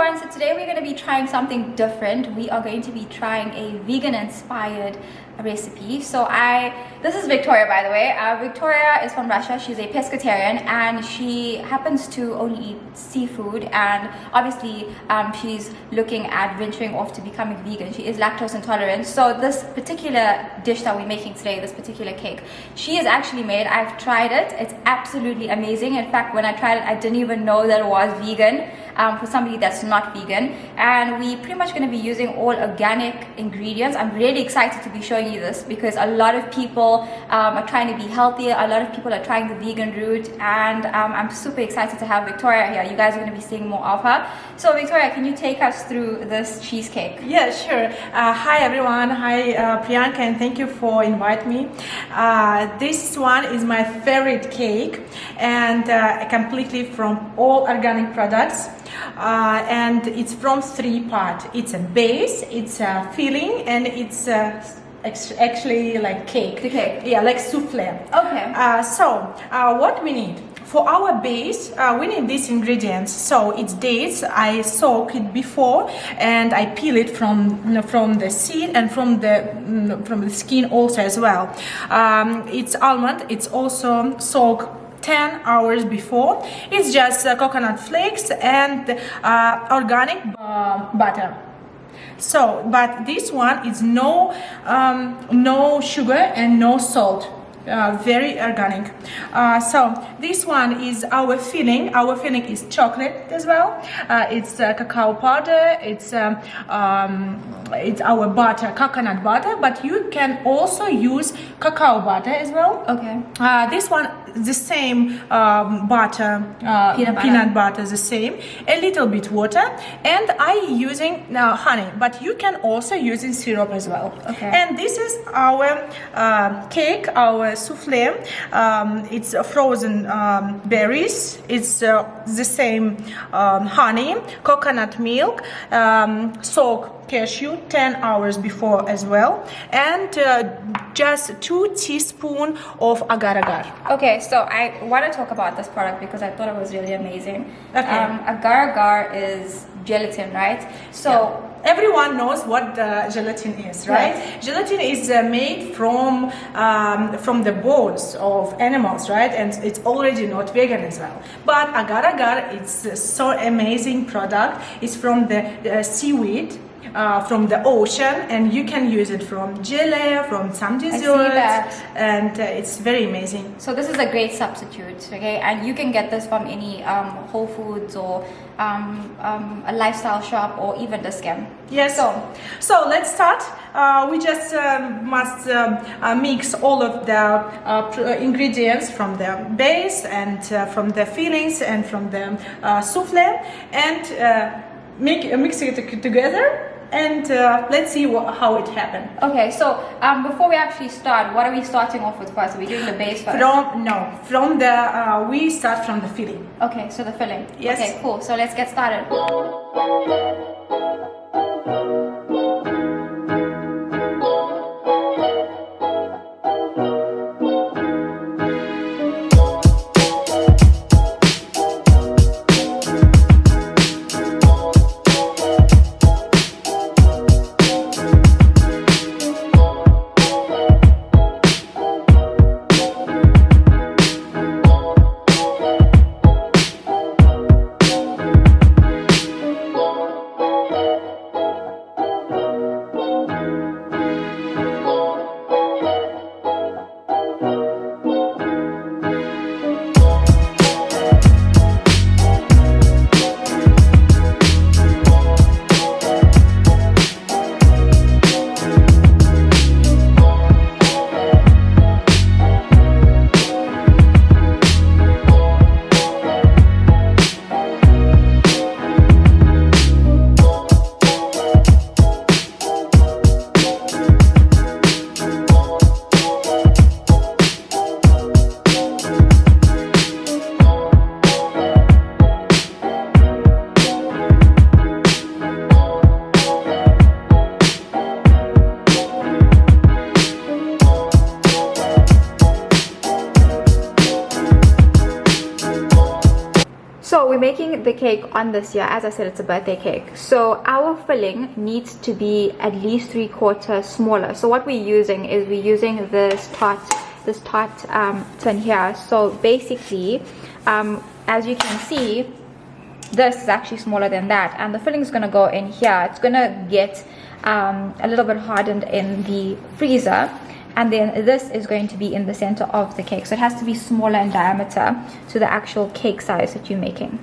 everyone, so today we're going to be trying something different. We are going to be trying a vegan inspired recipe. This is Victoria, by the way. Victoria is from Russia. She's a pescatarian and she happens to only eat seafood, and obviously she's looking at venturing off to becoming vegan. She is lactose intolerant. So this particular dish that we're making today, this particular cake, she has actually made. I've tried it. It's absolutely amazing. In fact, when I tried it, I didn't even know that it was vegan. For somebody that's not vegan, and we pretty much going to be using all organic ingredients. I'm really excited to be showing you this because a lot of people are trying to be healthier, a lot of people are trying the vegan route, and I'm super excited to have Victoria here. You guys are going to be seeing more of her. So Victoria, can you take us through this cheesecake? Yeah, sure. Hi everyone. Hi Priyanka, and thank you for inviting me. This one is my favorite cake, and completely from all organic products. And it's from three parts. It's a base, it's a filling, and it's actually like cake. The cake? Yeah, like souffle. Okay. What we need for our base, we need these ingredients. So it's dates. I soak it before, and I peel it from the seed and from the skin also as well. It's almond. It's also soaked 10 hours before. It's just coconut flakes and organic butter. So, but this one is no sugar and no salt. Very organic. So this one is our filling. Our filling is chocolate as well. It's cacao powder. It's our butter, coconut butter, but you can also use cacao butter as well. Okay. This one the same butter, peanut butter, the same, a little bit water, and I using honey, but you can also using syrup as well. Okay. And this is our cake, our souffle. It's frozen berries. It's the same honey, coconut milk, soak cashew 10 hours before as well, and just 2 teaspoons of agar. Okay, so I want to talk about this product because I thought it was really amazing. Okay. Agar is gelatin, right? So yeah. Everyone knows what gelatin is, right? Yes. Gelatin is made from the bones of animals, right? And it's already not vegan as well. But agar, it's so amazing product. It's from the seaweed. From the ocean, and you can use it from jelly, from some desserts, and it's very amazing. So this is a great substitute, okay? And you can get this from any Whole Foods or a lifestyle shop or even Tspn. Yes. So let's start. We just must mix all of the ingredients from the base and from the fillings and from the souffle, and mix it together. And let's see how it happened. Okay, so before we actually start, what are we starting off with first? Are we doing the base first? We start from the filling. Okay, so the filling. Yes. Okay, cool. So let's get started. making the cake on this year, as I said, it's a birthday cake. So our filling needs to be at least 3/4 smaller. So what we're using is we're using this tart tin here. So basically, as you can see, this is actually smaller than that, and the filling is going to go in here. It's going to get a little bit hardened in the freezer, and then this is going to be in the center of the cake. So it has to be smaller in diameter to the actual cake size that you're making.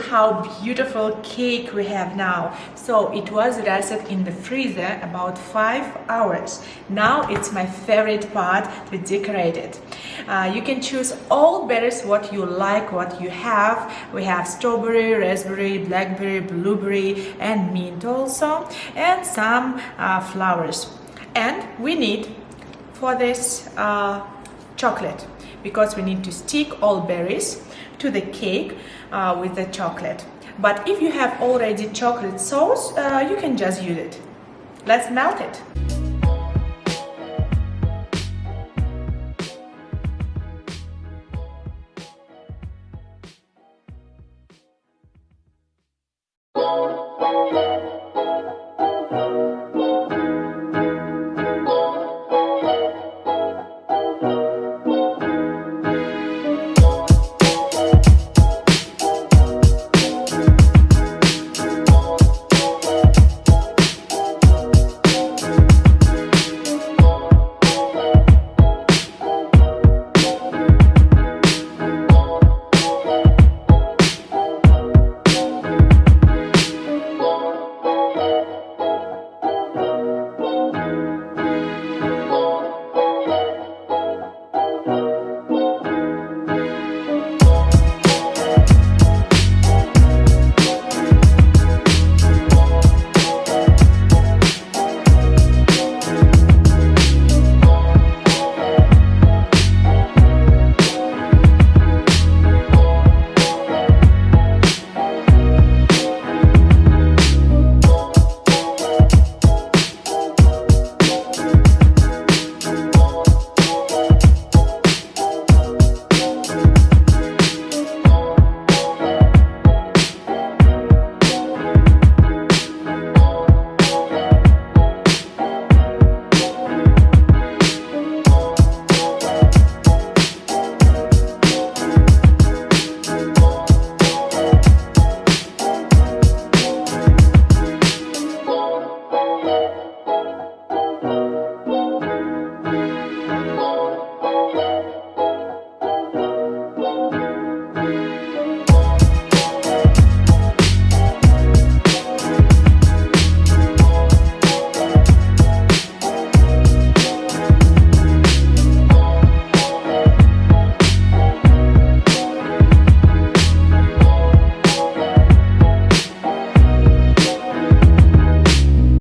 how beautiful cake we have now. So it was rested in the freezer about 5 hours. Now it's my favorite part to decorate it. You can choose all berries what you like, what you have. We have strawberry, raspberry, blackberry, blueberry, and mint also, and some flowers. And we need for this chocolate, because we need to stick all berries to the cake with the chocolate. But if you have already chocolate sauce, you can just use it. Let's melt it.